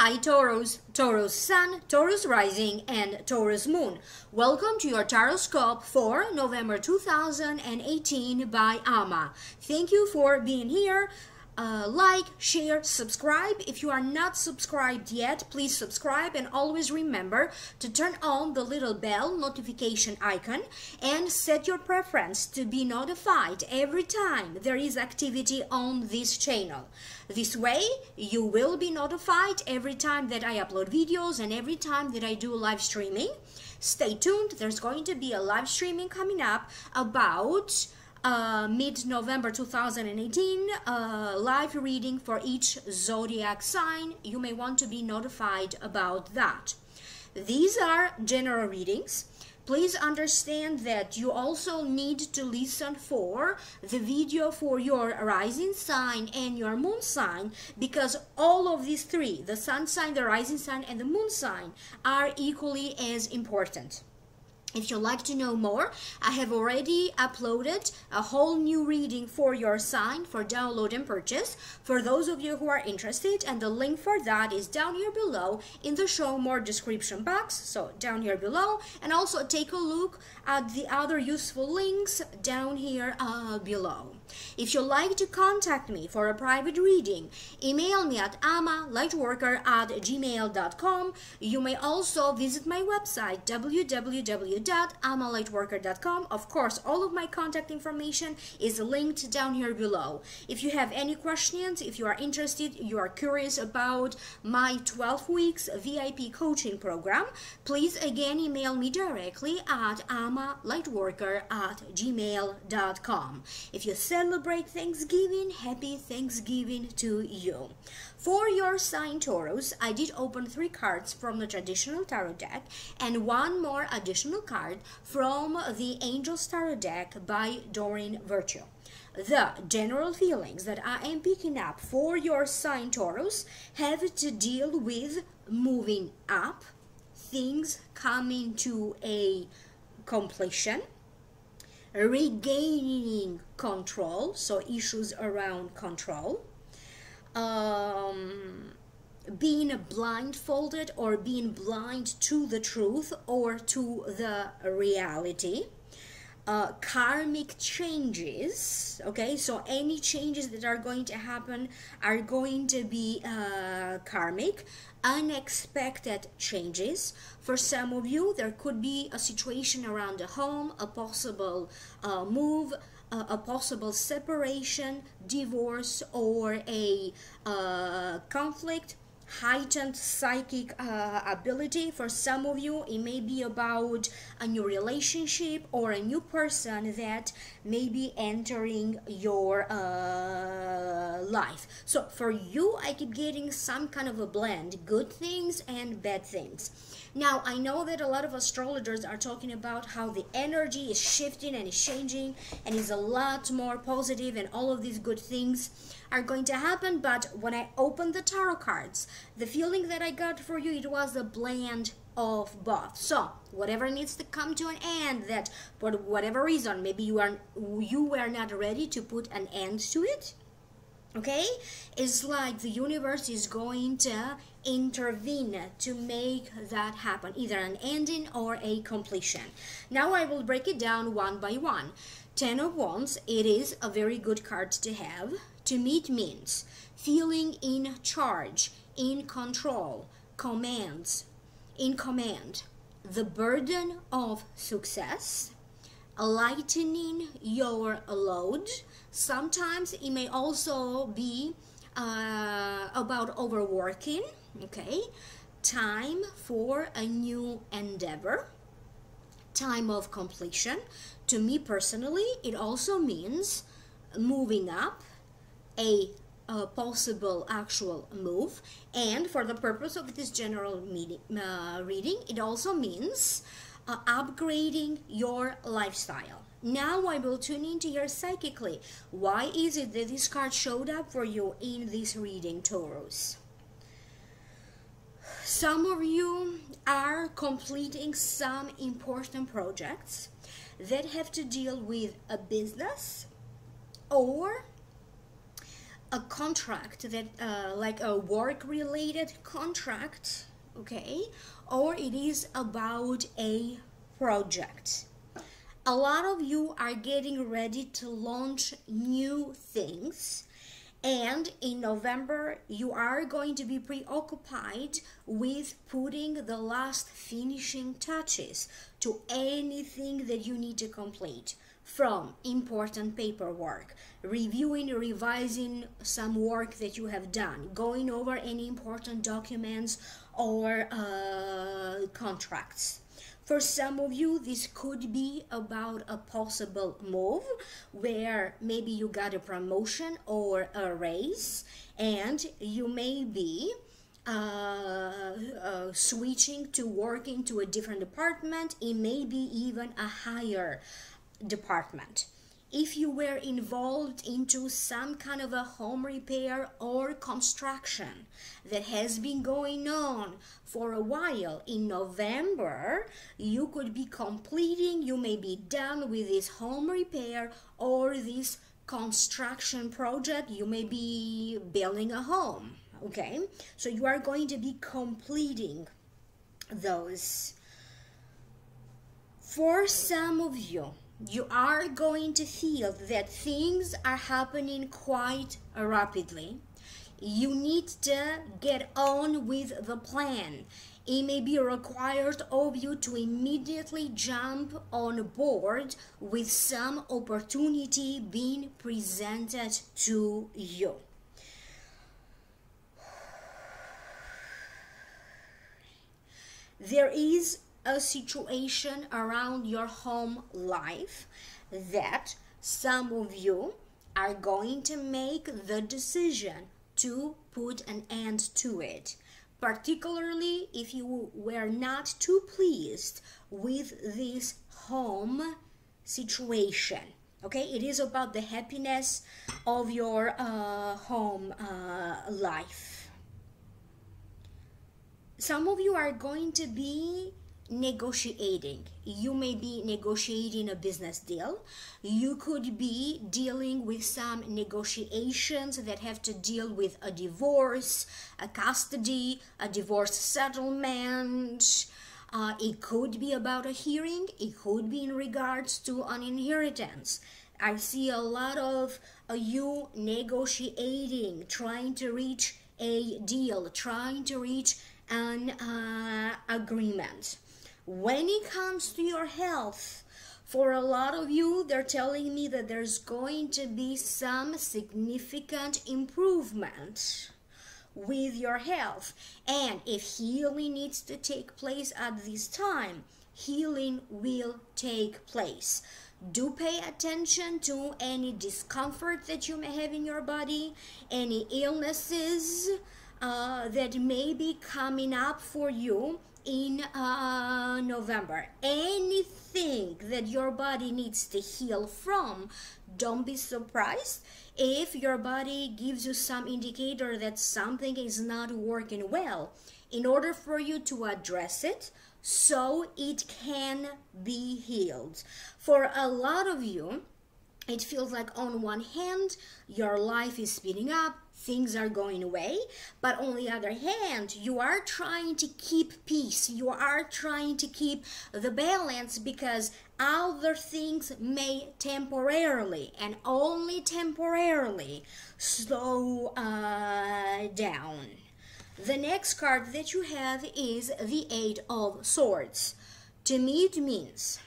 Hi Taurus, Taurus Sun, Taurus Rising and Taurus Moon. Welcome to your Taroscope for November 2018 by Ama. Thank you for being here. Like, share, subscribe. If you are not subscribed yet, please subscribe and always remember to turn on the little bell notification icon and set your preference to be notified every time there is activity on this channel. This way, you will be notified every time that I upload videos and every time that I do live streaming. Stay tuned, there's going to be a live streaming coming up about mid-November 2018, live reading for each zodiac sign. You may want to be notified about that. These are general readings. Please understand that you also need to listen for the video for your rising sign and your moon sign, because all of these three, the sun sign, the rising sign, and the moon sign, are equally as important. If you'd like to know more, I have already uploaded a whole new reading for your sign for download and purchase for those of you who are interested, and the link for that is down here below in the show more description box, so down here below, and also take a look at the other useful links down here below. If you'd like to contact me for a private reading, email me at amalightworker@gmail.com. You may also visit my website www.amalightworker.com. Of course, all of my contact information is linked down here below. If you have any questions, if you are interested, you are curious about my 12 weeks VIP coaching program, please again email me directly at amalightworker@gmail.com. If you celebrate Thanksgiving, happy Thanksgiving to you. For your sign Taurus, I did open 3 cards from the traditional tarot deck and 1 more additional card from the Angels Tarot deck by Doreen Virtue. The general feelings that I am picking up for your sign Taurus have to deal with moving up, things coming to a completion, regaining control, so issues around control, being blindfolded or being blind to the truth or to the reality, karmic changes. Okay, so any changes that are going to happen are going to be karmic, unexpected changes. For some of you, there could be a situation around the home, a possible move, a possible separation, divorce, or a conflict, heightened psychic ability. For some of you, it may be about a new relationship or a new person that may be entering your life. So for you, I keep getting some kind of a blend, good things and bad things. Now, I know that a lot of astrologers are talking about how the energy is shifting and is changing and is a lot more positive, and all of these good things are going to happen. But when I opened the tarot cards, the feeling that I got for you, it was a blend of both. So whatever needs to come to an end, that for whatever reason maybe you were not ready to put an end to it, okay, it's like the universe is going to intervene to make that happen, either an ending or a completion. Now I will break it down one by one. 10 of Wands, it is a very good card to have. To meet means feeling in charge, in control, in command, the burden of success, lightening your load. Sometimes it may also be about overworking, okay? Time for a new endeavor, time of completion. To me personally, it also means moving up, a possible actual move, and for the purpose of this general reading, it also means upgrading your lifestyle. Now I will tune into your psychically. Why is it that this card showed up for you in this reading, Taurus? Some of you are completing some important projects that have to deal with a business or a contract that like a work related contract, okay, or it is about a project. A lot of you are getting ready to launch new things, and in November you are going to be preoccupied with putting the last finishing touches to anything that you need to complete, from important paperwork, reviewing, revising some work that you have done, going over any important documents or contracts. For some of you, this could be about a possible move where maybe you got a promotion or a raise, and you may be switching to working to a different department. It may be even a higher department. If you were involved into some kind of a home repair or construction that has been going on for a while, in November you could be completing, you may be done with this home repair or this construction project. You may be building a home, okay? So you are going to be completing those. For some of you, you are going to feel that things are happening quite rapidly. You need to get on with the plan. It may be required of you to immediately jump on board with some opportunity being presented to you. There is a situation around your home life that some of you are going to make the decision to put an end to it, particularly if you were not too pleased with this home situation. Okay, it is about the happiness of your home life. Some of you are going to be negotiating. You may be negotiating a business deal. You could be dealing with some negotiations that have to deal with a divorce, a custody, a divorce settlement. It could be about a hearing. It could be in regards to an inheritance. I see a lot of you negotiating, trying to reach a deal, trying to reach an agreement. When it comes to your health, for a lot of you, they're telling me that there's going to be some significant improvement with your health. And if healing needs to take place at this time, healing will take place. Do pay attention to any discomfort that you may have in your body, any illnesses that may be coming up for you in November. Anything that your body needs to heal from, don't be surprised if your body gives you some indicator that something is not working well, in order for you to address it so it can be healed. For a lot of you, it feels like on one hand your life is speeding up, things are going away, but on the other hand, you are trying to keep peace, you are trying to keep the balance, because other things may temporarily, and only temporarily, slow down. The next card that you have is the Eight of Swords. To me, it means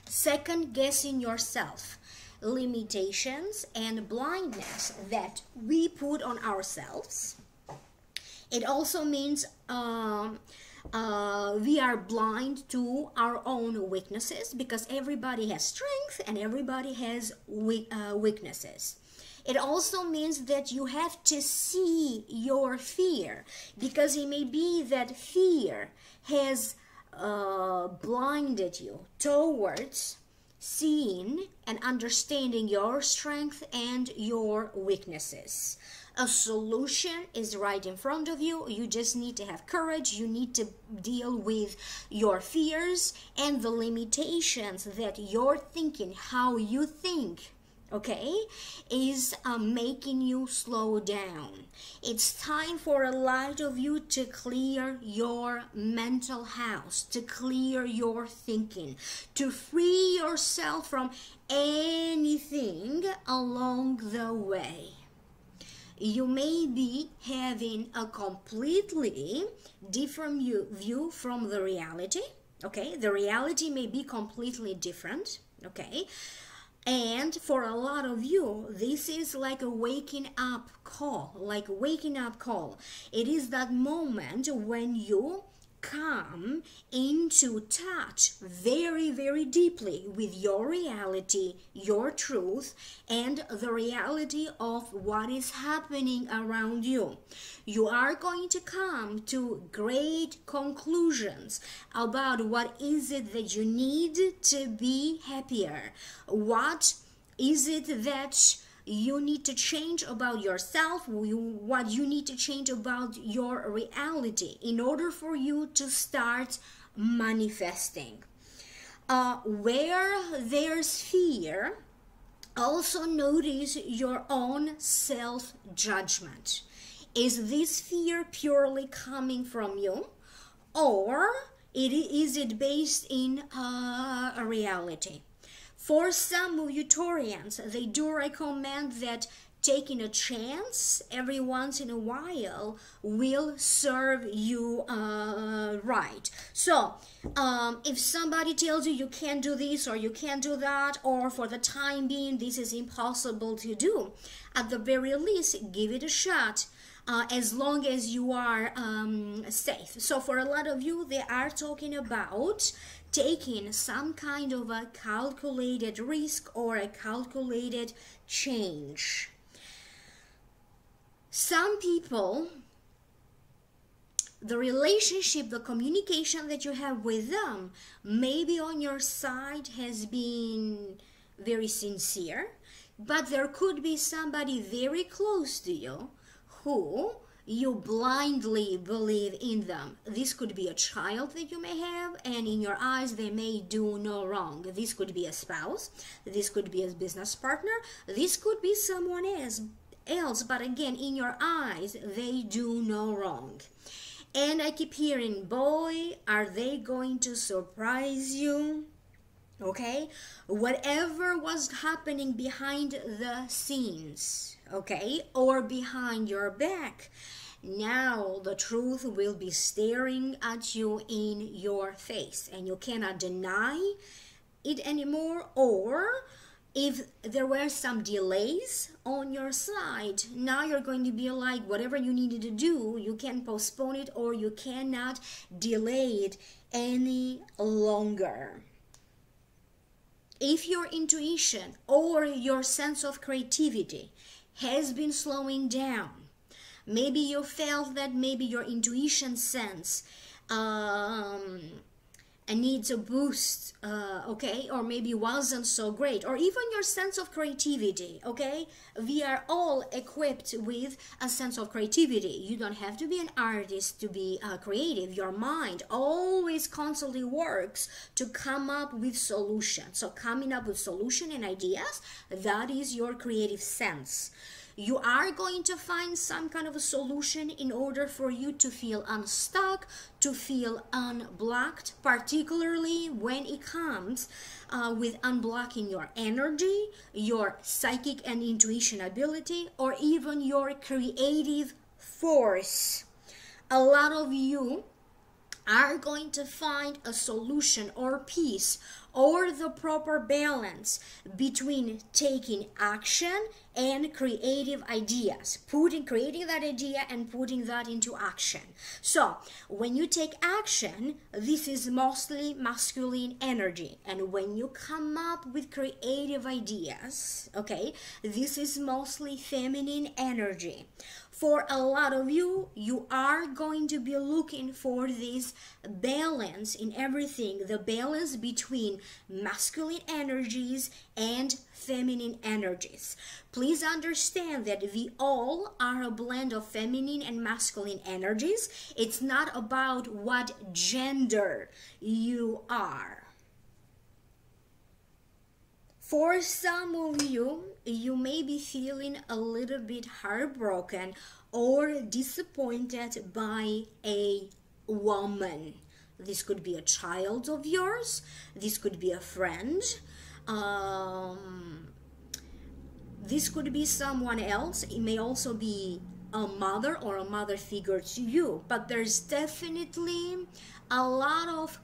second guessing yourself, limitations and blindness that we put on ourselves. It also means we are blind to our own weaknesses, because everybody has strength and everybody has weaknesses. It also means that you have to see your fear, because it may be that fear has blinded you towards seeing and understanding your strength and your weaknesses. A solution is right in front of you. You just need to have courage. You need to deal with your fears and the limitations that your thinking, how you think, okay, is making you slow down. It's time for a lot of you to clear your mental house, to clear your thinking, to free yourself from anything along the way. You may be having a completely different view from the reality, okay? The reality may be completely different, okay? And for a lot of you, this is like a waking up call, It is that moment when you come into touch very, very deeply with your reality, your truth, and the reality of what is happening around you. You are going to come to great conclusions about what is it that you need to be happier. What is it that you need to change about yourself, what you need to change about your reality in order for you to start manifesting. Where there's fear, also notice your own self-judgment. Is this fear purely coming from you, or is it based in a reality? For some of you Taurians, they do recommend that taking a chance every once in a while will serve you right. So, if somebody tells you you can't do this or you can't do that, or for the time being this is impossible to do, at the very least, give it a shot. As long as you are safe. So for a lot of you, they are talking about taking some kind of a calculated risk or a calculated change. Some people, the relationship, the communication that you have with them, maybe on your side has been very sincere, but there could be somebody very close to you who you blindly believe in them. This could be a child that you may have, and in your eyes they may do no wrong. This could be a spouse, this could be a business partner, this could be someone else, but again, in your eyes they do no wrong. And I keep hearing, boy, are they going to surprise you? Okay, whatever was happening behind the scenes, okay, or behind your back, now the truth will be staring at you in your face, and you cannot deny it anymore. Or if there were some delays on your side, now you're going to be like, whatever you needed to do, you can postpone it, or you cannot delay it any longer. If your intuition or your sense of creativity has been slowing down, maybe you felt that maybe your intuition sense needs a boost, okay, or maybe wasn't so great, or even your sense of creativity, okay? We are all equipped with a sense of creativity. You don't have to be an artist to be creative. Your mind always constantly works to come up with solutions. So coming up with solution and ideas, that is your creative sense. You are going to find some kind of a solution in order for you to feel unstuck, to feel unblocked, particularly when it comes with unblocking your energy, your psychic and intuition ability, or even your creative force. A lot of you are going to find a solution or peace or the proper balance between taking action and creative ideas, creating that idea and putting that into action. So when you take action, this is mostly masculine energy, and when you come up with creative ideas, okay, this is mostly feminine energy. For a lot of you, you are going to be looking for this balance in everything, the balance between masculine energies and feminine energies. Please understand that we all are a blend of feminine and masculine energies. It's not about what gender you are. For some of you, you may be feeling a little bit heartbroken or disappointed by a woman. This could be a child of yours. This could be a friend. This could be someone else. It may also be a mother or a mother figure to you. But there's definitely a lot of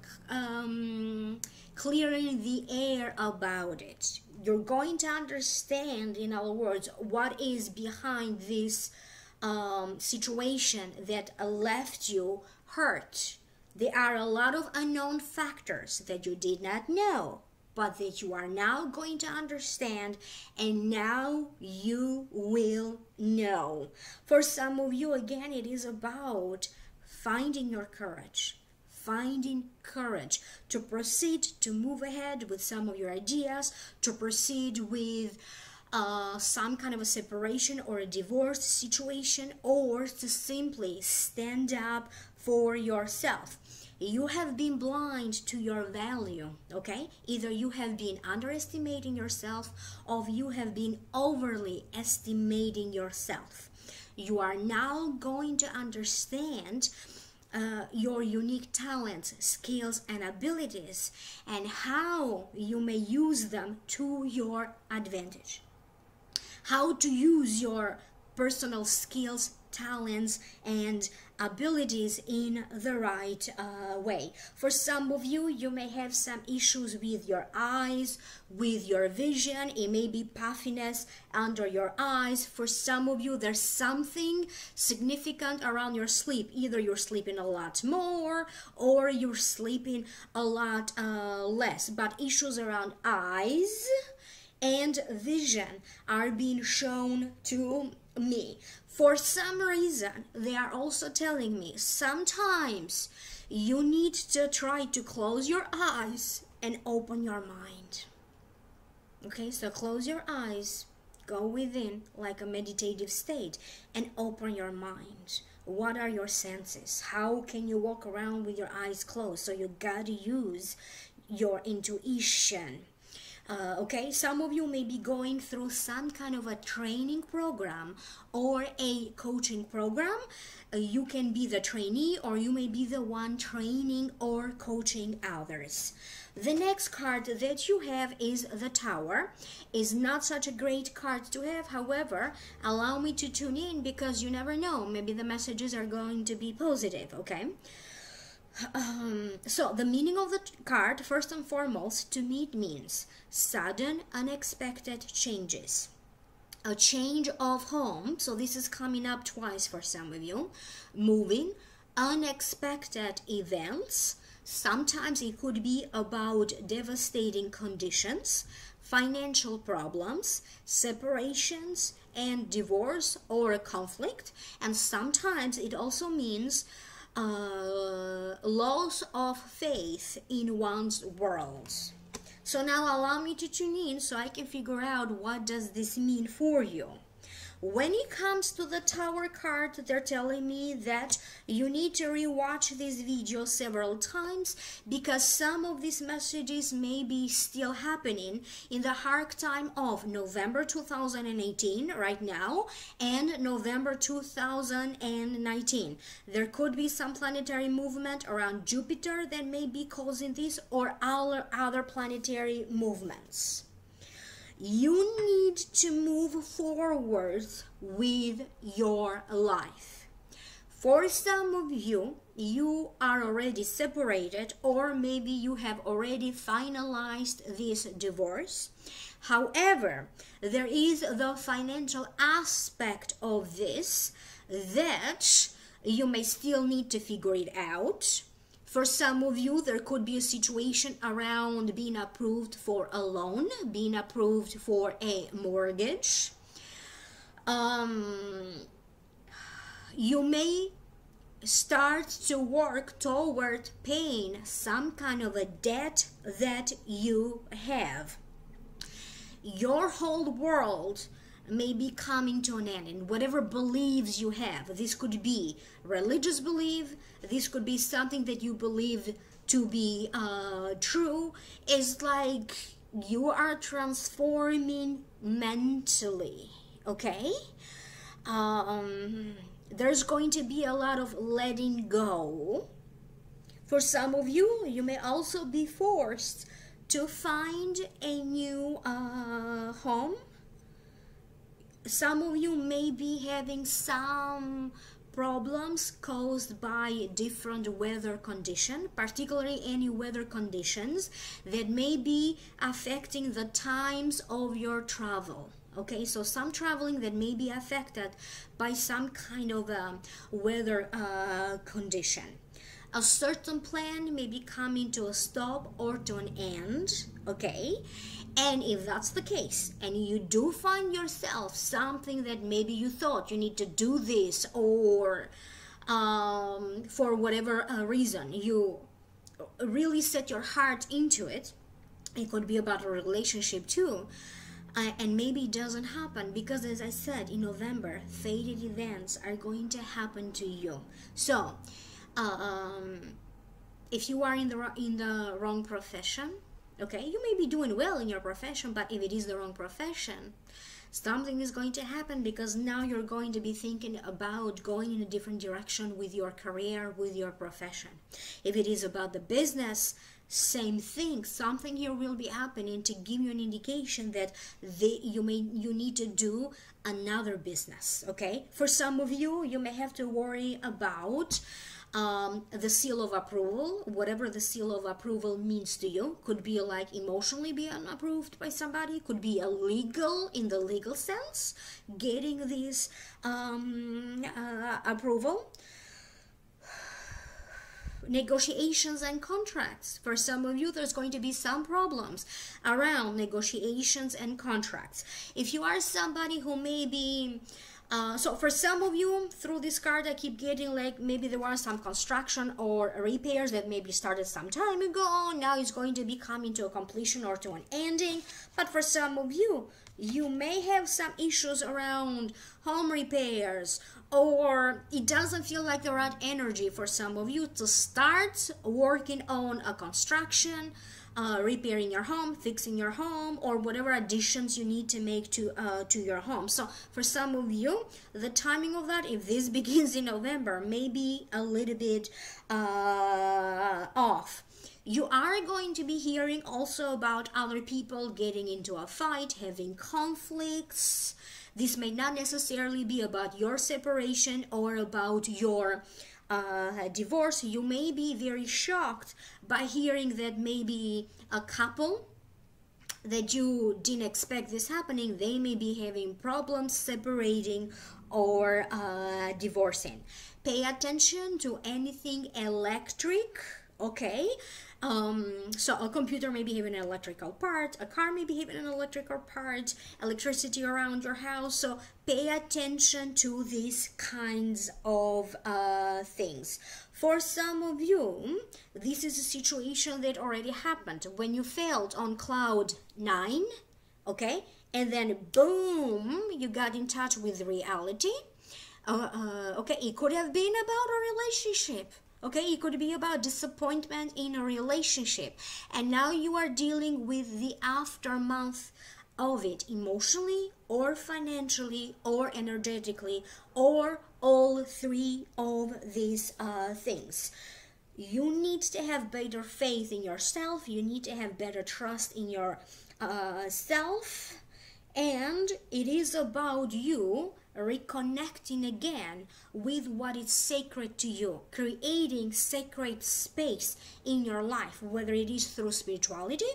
clearing the air about it. You're going to understand, in other words, what is behind this situation that left you hurt. There are a lot of unknown factors that you did not know, but that you are now going to understand, and now you will know. For some of you, again, it is about finding your courage. Finding courage to proceed, to move ahead with some of your ideas, to proceed with some kind of a separation or a divorce situation, or to simply stand up for yourself. You have been blind to your value, okay? Either you have been underestimating yourself, or you have been overly estimating yourself. You are now going to understand your unique talents, skills, and abilities, and how you may use them to your advantage. How to use your personal skills, talents, and abilities in the right way. For some of you, you may have some issues with your eyes, with your vision. It may be puffiness under your eyes. For some of you, there's something significant around your sleep. Either you're sleeping a lot more or you're sleeping a lot less. But issues around eyes and vision are being shown to me. For some reason, they are also telling me sometimes you need to try to close your eyes and open your mind. Okay, so close your eyes, go within like a meditative state, and open your mind. What are your senses? How can you walk around with your eyes closed? So you gotta use your intuition. Okay, some of you may be going through some kind of a training program or a coaching program. You can be the trainee, or you may be the one training or coaching others. The next card that you have is the Tower. Is not such a great card to have. However, allow me to tune in, because you never know. Maybe the messages are going to be positive, okay? So the meaning of the card, first and foremost, to me it means sudden, unexpected changes. A change of home, so this is coming up twice for some of you. Moving, unexpected events. Sometimes it could be about devastating conditions, financial problems, separations and divorce or a conflict. And sometimes it also means loss of faith in one's world. So now allow me to tune in so I can figure out what does this mean for you. When it comes to the Tower card, they're telling me that you need to rewatch this video several times, because some of these messages may be still happening in the arc time of November 2018 right now and November 2019. There could be some planetary movement around Jupiter that may be causing this, or other planetary movements. You need to move forward with your life. For some of you, you are already separated, or maybe you have already finalized this divorce. However, there is the financial aspect of this that you may still need to figure it out. For some of you, there could be a situation around being approved for a loan, being approved for a mortgage. You may start to work toward paying some kind of a debt that you have. Your whole world may be coming to an end, and whatever beliefs you have, this could be religious belief, this could be something that you believe to be true, is like you are transforming mentally, okay? There's going to be a lot of letting go. For some of you, you may also be forced to find a new home. Some of you may be having some problems caused by different weather conditions, particularly any weather conditions that may be affecting the times of your travel. Okay, so some traveling that may be affected by some kind of weather condition. A certain plan may be coming to a stop or to an end, okay? And if that's the case, and you do find yourself something that maybe you thought you need to do this, or for whatever reason, you really set your heart into it, it could be about a relationship too, and maybe it doesn't happen because, as I said, in November, fated events are going to happen to you. So, if you are in the wrong profession, okay, you may be doing well in your profession, but if it is the wrong profession, something is going to happen, because now you're going to be thinking about going in a different direction with your career, with your profession. If it is about the business, same thing. Something here will be happening to give you an indication that you need to do another business, okay? For some of you, you may have to worry about the seal of approval, whatever the seal of approval means to you. Could be like emotionally being approved by somebody, could be illegal in the legal sense, getting this approval. Negotiations and contracts. For some of you, there's going to be some problems around negotiations and contracts. If you are somebody who may be so for some of you, through this card, I keep getting like maybe there was some construction or repairs that maybe started some time ago. Now it's going to be coming to a completion or to an ending. But for some of you, you may have some issues around home repairs, or it doesn't feel like the right energy for some of you to start working on a construction, repairing your home, fixing your home, or whatever additions you need to make to your home. So for some of you, the timing of that, if this begins in November, may be a little bit off. You are going to be hearing also about other people getting into a fight, having conflicts. This may not necessarily be about your separation or about your divorce. You may be very shocked by hearing that maybe a couple that you didn't expect this happening, they may be having problems separating or divorcing. Pay attention to anything electric, okay? So a computer may be having an electrical part, a car may be having an electrical part, electricity around your house. So pay attention to these kinds of things. For some of you, this is a situation that already happened when you felt on cloud 9, okay? And then boom, you got in touch with reality. Okay, it could have been about a relationship. Okay, it could be about disappointment in a relationship, and now you are dealing with the aftermath of it, emotionally or financially or energetically, or all three of these things. You need to have better faith in yourself, you need to have better trust in your self, and it is about you reconnecting again with what is sacred to you, creating sacred space in your life, whether it is through spirituality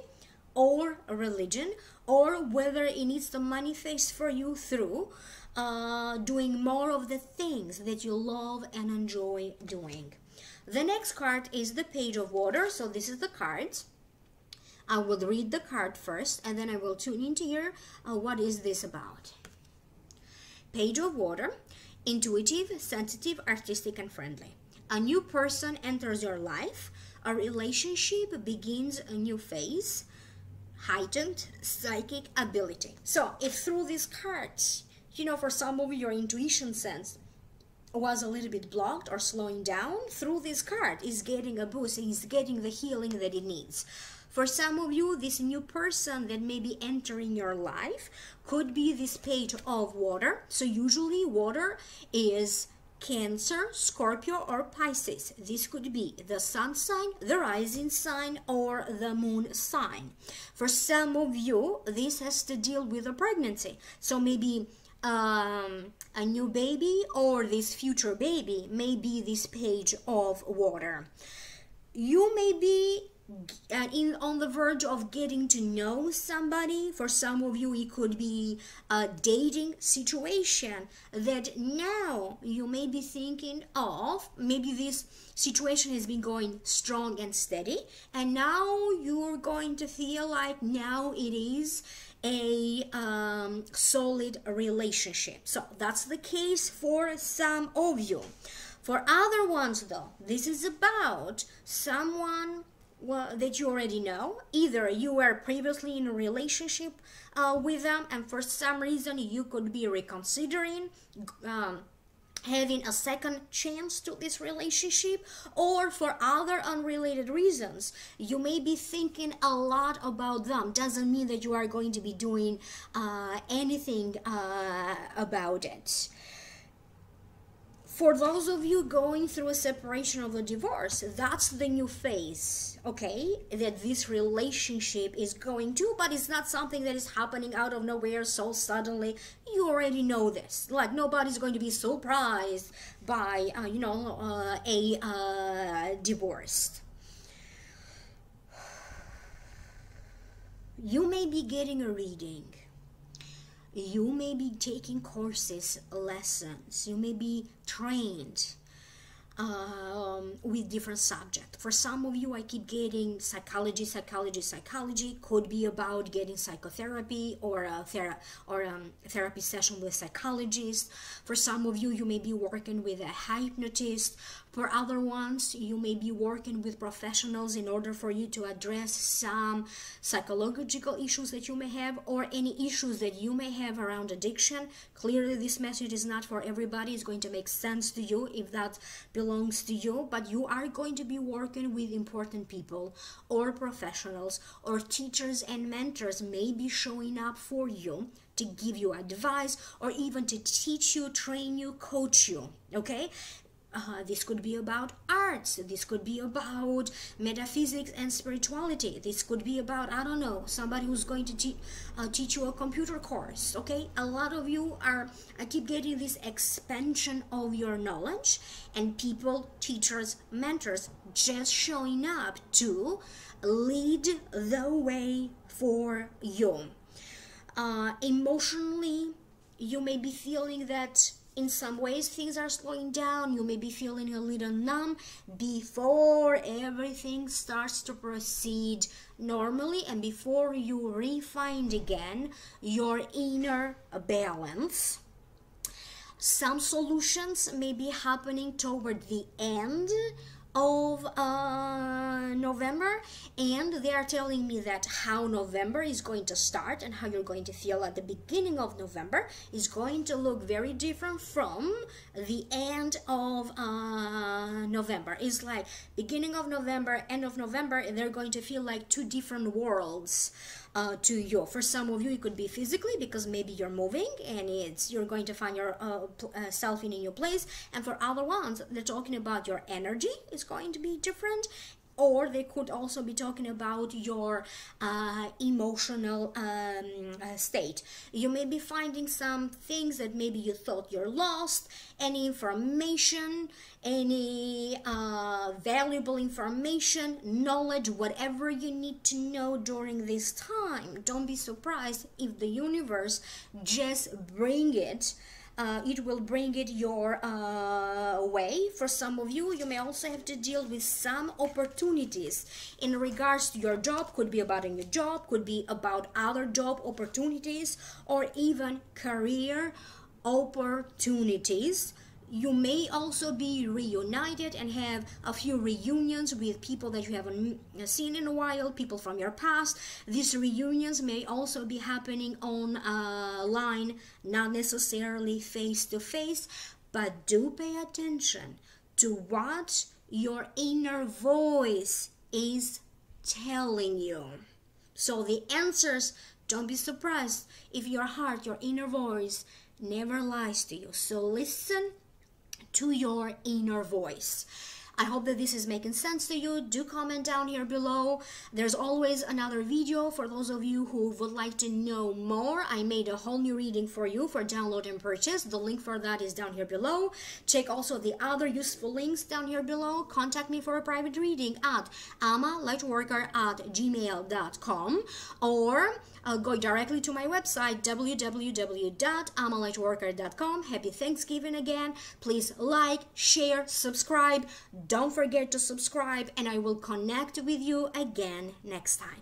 or religion, or whether it needs to manifest for you through doing more of the things that you love and enjoy doing. The next card is the Page of Water. So this is the cards. I will read the card first, and then I will tune into here. What is this about? Page of Water, intuitive, sensitive, artistic, and friendly. A new person enters your life. A relationship begins a new phase. Heightened psychic ability. So if through these cards, you know, for some of you, your intuition sense was a little bit blocked or slowing down, through this card is getting a boost, is getting the healing that it needs. For some of you, this new person that may be entering your life could be this page of water. So usually water is Cancer, Scorpio, or Pisces. This could be the sun sign, the rising sign, or the moon sign. For some of you, this has to deal with a pregnancy. So maybe a new baby or this future baby may be this page of water. You may be on the verge of getting to know somebody. For some of you, it could be a dating situation that now you may be thinking of. Maybe this situation has been going strong and steady, and now you're going to feel like now it is a solid relationship. So that's the case for some of you. For other ones though, this is about someone that you already know. Either you were previously in a relationship with them, and for some reason you could be reconsidering having a second chance to this relationship, or for other unrelated reasons you may be thinking a lot about them. Doesn't mean that you are going to be doing anything about it. For those of you going through a separation or a divorce, that's the new phase, okay, that this relationship is going to, but it's not something that is happening out of nowhere so suddenly. You already know this. Like, nobody's going to be surprised by, a divorce. You may be getting a reading. You may be taking courses, lessons. You may be trained with different subjects. For some of you, I keep getting psychology. Could be about getting psychotherapy or a therapy session with a psychologist. For some of you, you may be working with a hypnotist. For other ones, you may be working with professionals in order for you to address some psychological issues that you may have, or any issues that you may have around addiction. Clearly, this message is not for everybody. It's going to make sense to you if that belongs to you, but you are going to be working with important people or professionals, or teachers and mentors may be showing up for you to give you advice, or even to teach you, train you, coach you, okay? This could be about arts. This could be about metaphysics and spirituality. This could be about, I don't know, somebody who's going to teach you a computer course, okay? A lot of you I keep getting this expansion of your knowledge, and people, teachers, mentors just showing up to lead the way for you. Emotionally, you may be feeling that in some ways things are slowing down. You may be feeling a little numb before everything starts to proceed normally, and before you refine again your inner balance. Some solutions may be happening toward the end of November, and they are telling me that how November is going to start and how you're going to feel at the beginning of November is going to look very different from the end of November. It's like beginning of November, end of November, and they're going to feel like two different worlds to you. For some of you, it could be physically, because maybe you're moving and you're going to find yourself in a new place. And for other ones, they're talking about your energy is going to be different, or they could also be talking about your emotional state. You may be finding some things that maybe you thought you're lost, any information, any valuable information, knowledge, whatever you need to know during this time. Don't be surprised if the universe just bring it. It will bring it your way. For some of you, you may also have to deal with some opportunities in regards to your job. Could be about a new job, could be about other job opportunities, or even career opportunities. You may also be reunited and have a few reunions with people that you haven't seen in a while, people from your past. These reunions may also be happening online, not necessarily face to face, but do pay attention to what your inner voice is telling you. So the answers, don't be surprised if your heart, your inner voice never lies to you. So listen to your inner voice. I hope that this is making sense to you. Do comment down here below. There's always another video for those of you who would like to know more. I made a whole new reading for you for download and purchase. The link for that is down here below. Check also the other useful links down here below. Contact me for a private reading at amalightworker@gmail.com, or go directly to my website www.amalightworker.com. Happy Thanksgiving again. Please like, share, subscribe. Don't forget to subscribe, and I will connect with you again next time.